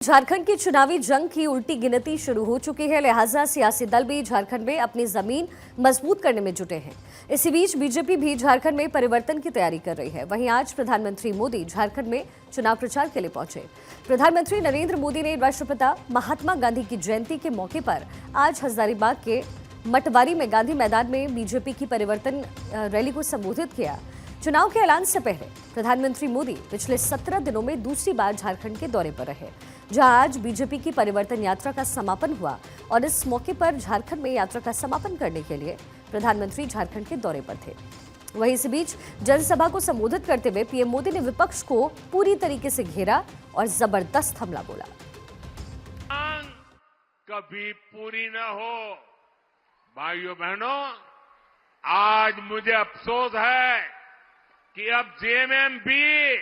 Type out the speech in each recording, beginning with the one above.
झारखंड की चुनावी जंग की उल्टी गिनती शुरू हो चुकी है, लिहाजा सियासी दल भी झारखंड में अपनी जमीन मजबूत करने में जुटे हैं। इसी बीच बीजेपी भी झारखंड में परिवर्तन की तैयारी कर रही है। वहीं आज प्रधानमंत्री मोदी झारखंड में चुनाव प्रचार के लिए पहुंचे। प्रधानमंत्री नरेंद्र मोदी ने राष्ट्रपिता महात्मा गांधी की जयंती के मौके पर आज हजारीबाग के मटवारी में गांधी मैदान में बीजेपी की परिवर्तन रैली को संबोधित किया। चुनाव के ऐलान से पहले प्रधानमंत्री मोदी पिछले 17 दिनों में दूसरी बार झारखंड के दौरे पर रहे, जहां आज बीजेपी की परिवर्तन यात्रा का समापन हुआ और इस मौके पर झारखंड में यात्रा का समापन करने के लिए प्रधानमंत्री झारखंड के दौरे पर थे। वहीं इस बीच जनसभा को संबोधित करते हुए पीएम मोदी ने विपक्ष को पूरी तरीके से घेरा और जबरदस्त हमला बोला। कभी पूरी न हो। भाइयों बहनों, आज मुझे अफसोस है कि अब जेएमएम भी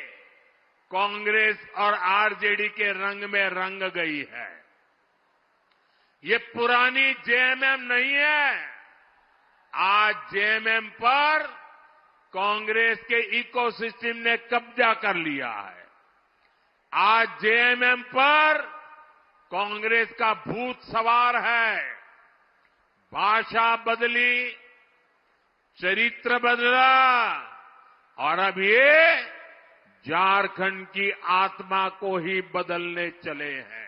कांग्रेस और आरजेडी के रंग में रंग गई है। ये पुरानी जेएमएम नहीं है। आज जेएमएम पर कांग्रेस के इकोसिस्टम ने कब्जा कर लिया है। आज जेएमएम पर कांग्रेस का भूत सवार है। भाषा बदली, चरित्र बदला और अब ये झारखंड की आत्मा को ही बदलने चले हैं।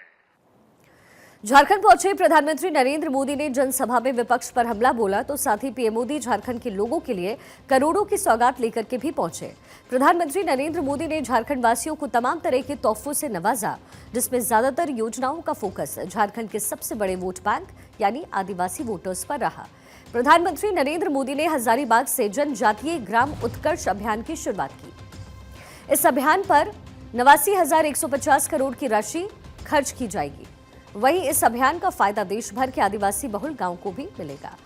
झारखंड पहुंचे प्रधानमंत्री नरेंद्र मोदी ने जनसभा में विपक्ष पर हमला बोला, तो साथ ही पीएम मोदी झारखंड के लोगों के लिए करोड़ों की सौगात लेकर के भी पहुंचे। प्रधानमंत्री नरेंद्र मोदी ने झारखंड वासियों को तमाम तरह के तोहफों से नवाजा, जिसमें ज्यादातर योजनाओं का फोकस झारखंड के सबसे बड़े वोट बैंक यानी आदिवासी वोटर्स पर रहा। प्रधानमंत्री नरेंद्र मोदी ने हजारीबाग से जनजातीय ग्राम उत्कर्ष अभियान की शुरुआत की। इस अभियान पर 89,150 करोड़ की राशि खर्च की जाएगी। वहीं इस अभियान का फायदा देश भर के आदिवासी बहुल गांवों को भी मिलेगा।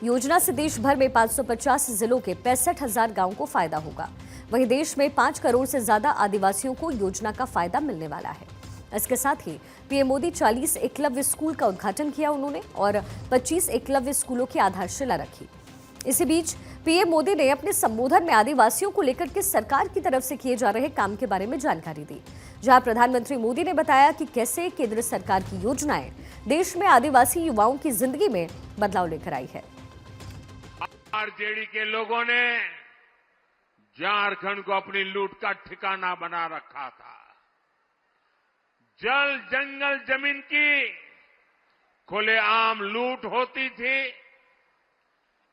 योजना से देश भर में 550 जिलों के 65,000 गांवों को फायदा होगा। वहीं देश में 5 करोड़ से ज्यादा आदिवासियों को योजना का फायदा मिलने वाला है। इसके साथ ही पीएम मोदी 40 एकलव्य स्कूल का उद्घाटन किया उन्होंने और 25 एकलव्य स्कूलों की आधारशिला रखी। इसी बीच पीएम मोदी ने अपने संबोधन में आदिवासियों को लेकर के सरकार की तरफ से किए जा रहे काम के बारे में जानकारी दी, जहां प्रधानमंत्री मोदी ने बताया कि कैसे केंद्र सरकार की योजनाएं देश में आदिवासी युवाओं की जिंदगी में बदलाव लेकर आई है। आरजेडी के लोगों ने झारखंड को अपनी लूट का ठिकाना बना रखा था। जल, जंगल, जमीन की खुलेआम लूट होती थी।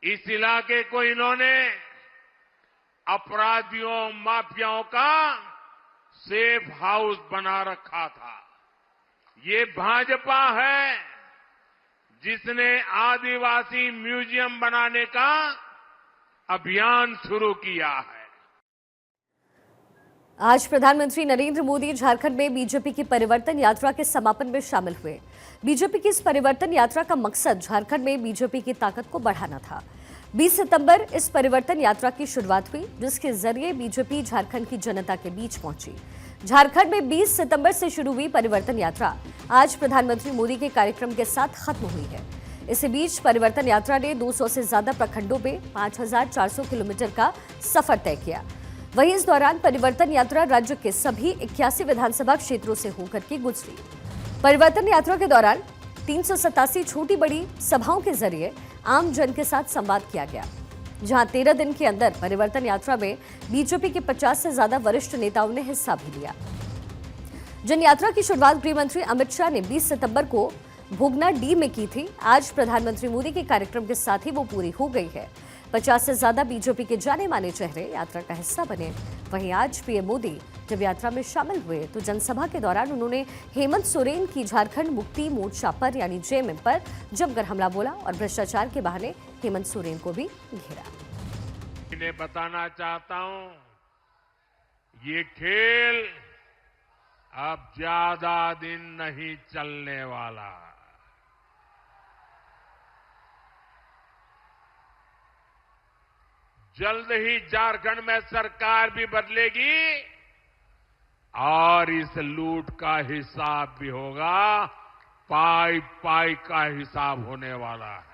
इस इलाके को इन्होंने अपराधियों, माफियाओं का सेफ हाउस बना रखा था। ये भाजपा है जिसने आदिवासी म्यूजियम बनाने का अभियान शुरू किया है। आज प्रधानमंत्री नरेंद्र मोदी झारखंड में बीजेपी की परिवर्तन यात्रा के समापन में शामिल हुए। बीजेपी की इस परिवर्तन यात्रा का मकसद झारखंड में बीजेपी की ताकत को बढ़ाना था। 20 सितंबर इस परिवर्तन यात्रा की शुरुआत हुई, जिसके जरिए बीजेपी झारखंड की जनता के बीच पहुंची। झारखंड में 20 सितंबर से शुरू हुई परिवर्तन यात्रा आज प्रधानमंत्री मोदी के कार्यक्रम के साथ खत्म हुई है। इसी बीच परिवर्तन यात्रा ने 200 से ज्यादा प्रखंडों में 5,400 किलोमीटर का सफर तय किया। वहीं इस दौरान परिवर्तन यात्रा राज्य के सभी 81 विधानसभा क्षेत्रों से होकर के गुजरी। परिवर्तन यात्रा के दौरान 387 छोटी बड़ी सभाओं के जरिए आम जन के साथ संवाद किया गया, जहां 13 दिन के अंदर परिवर्तन यात्रा में बीजेपी के 50 से ज्यादा वरिष्ठ नेताओं ने हिस्सा भी लिया। जन यात्रा की शुरुआत गृह मंत्री अमित शाह ने 20 सितंबर को भोगना डी में की थी। आज प्रधानमंत्री मोदी के कार्यक्रम के साथ ही वो पूरी हो गई है। 50 से ज्यादा बीजेपी के जाने माने चेहरे यात्रा का हिस्सा बने। वहीं आज पीएम मोदी जब यात्रा में शामिल हुए तो जनसभा के दौरान उन्होंने हेमंत सोरेन की झारखंड मुक्ति मोर्चा पर यानी जेएमएम पर जमकर हमला बोला और भ्रष्टाचार के बहाने हेमंत सोरेन को भी घेरा। इन्हें बताना चाहता हूं, ये खेल अब ज्यादा दिन नहीं चलने वाला। जल्द ही झारखंड में सरकार भी बदलेगी और इस लूट का हिसाब भी होगा। पाई पाई का हिसाब होने वाला है।